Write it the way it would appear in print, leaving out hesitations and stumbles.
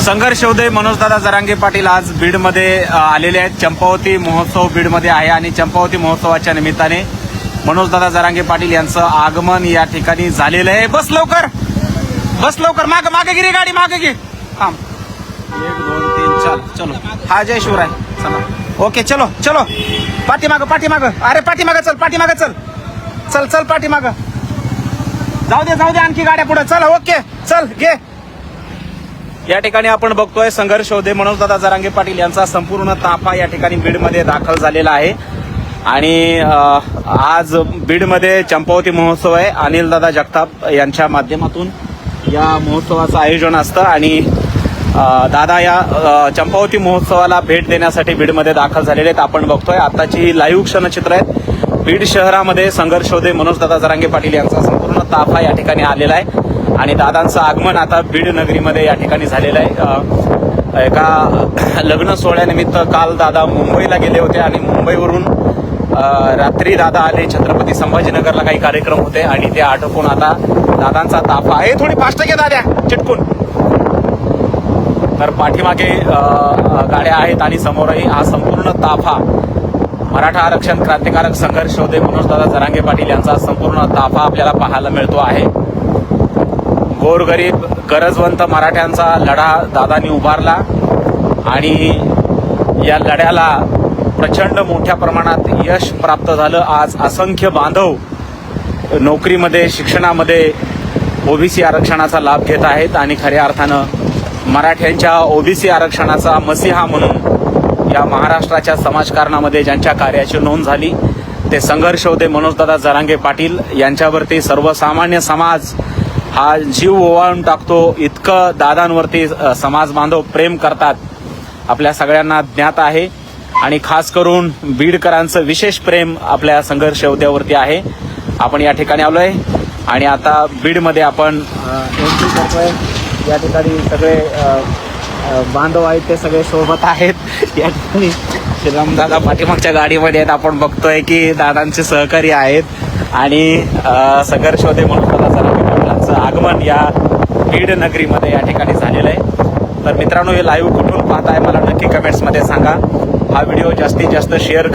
संघर्ष उदय मनोजदादा जरांगे पाटील आज बीडमध्ये आलेले आहेत। चंपावती महोत्सव बीडमध्ये आहे आणि चंपावती महोत्सवाच्या निमित्ताने मनोजदादा जरांगे पाटील यांचं आगमन या ठिकाणी झालेलं आहे। बस लवकर मागे मागे गिरी गाडी मागे घे थांब 1 2 3 4 चलो हा जय शिवराय चला ओके चलो चलो पाठीमाग अरे पाठीमाग चल पाठीमाग जाऊ दे आणखी गाड्या पुढे चल ओके चल घे। या ठिकाणी आपण बघतोय संघर्ष होते मनोजदादा जरांगे पाटील यांचा संपूर्ण ताफा या ठिकाणी बीडमध्ये दाखल झालेला आहे आणि आज बीडमध्ये चंपावती महोत्सव आहे। अनिलदादा जगताप यांच्या माध्यमातून या महोत्सवाचं आयोजन असतं आणि दादा या चंपावती महोत्सवाला भेट देण्यासाठी बीडमध्ये दाखल झालेले आहेत। आपण बघतोय आताची लाईव्ह क्षणचित्र आहेत। बीड शहरामध्ये संघर्ष होते मनोजदादा जरांगे पाटील यांचा संपूर्ण ताफा या ठिकाणी आलेला आहे आणि दादांचं आगमन आता बीड नगरीमध्ये या ठिकाणी झालेलं आहे। एका लग्न सोहळ्यानिमित्त काल दादा मुंबईला गेले होते आणि मुंबईवरून रात्री दादा आले। छत्रपती संभाजीनगरला काही कार्यक्रम होते आणि ते आटोपून आता दादांचा ताफा आहे। थोडी फास्ट घे दाद्या चिटकून। तर पाठीमागे गाड्या आहेत आणि समोरही हा संपूर्ण ताफा मराठा आरक्षण क्रांतिकारक संघर्ष होते मनोजदादा जरांगे पाटील यांचा संपूर्ण ताफा आपल्याला पाहायला मिळतो आहे। गोरगरीब गरजवंत मराठ्यांचा लढा दादांनी उभारला आणि या लढ्याला प्रचंड मोठ्या प्रमाणात यश प्राप्त झालं। आज असंख्य बांधव नोकरीमध्ये शिक्षणामध्ये ओबीसी आरक्षणाचा लाभ घेत आहेत आणि खऱ्या अर्थानं मराठ्यांच्या ओबीसी आरक्षणाचा मसीहा म्हणून या महाराष्ट्राच्या समाजकारणामध्ये ज्यांच्या कार्याची नोंद झाली ते संघर्ष होते मनोजदादा जरांगे पाटील यांच्यावरती सर्वसामान्य समाज हा जीव ओवाळून टाकतो। इतकं दादांवरती समाज बांधव प्रेम करतात आपल्या सगळ्यांना ज्ञात आहे आणि खास करून बीडकरांचं विशेष प्रेम आपल्या संघर्ष योद्ध्यावरती आहे। आपण या ठिकाणी आलोय आणि आता बीडमध्ये आपण एंट्री करतोय। या ठिकाणी सगळे बांधव आहेत ते सगळे सोबत आहेत। या ठिकाणी श्रीरामदादा पाठीमागच्या गाडीमध्ये आहेत। आपण बघतोय की दादांचे सहकारी आहेत आणि संघर्ष होते मनोजदादा जरांगे पाटलांचं आगमन या बीड नगरीमध्ये या ठिकाणी झालेलं आहे। तर मित्रांनो हे लाईव्ह कुठून पाहताय मला नक्की कमेंट्समध्ये सांगा। हा व्हिडिओ जास्तीत जास्त शेअर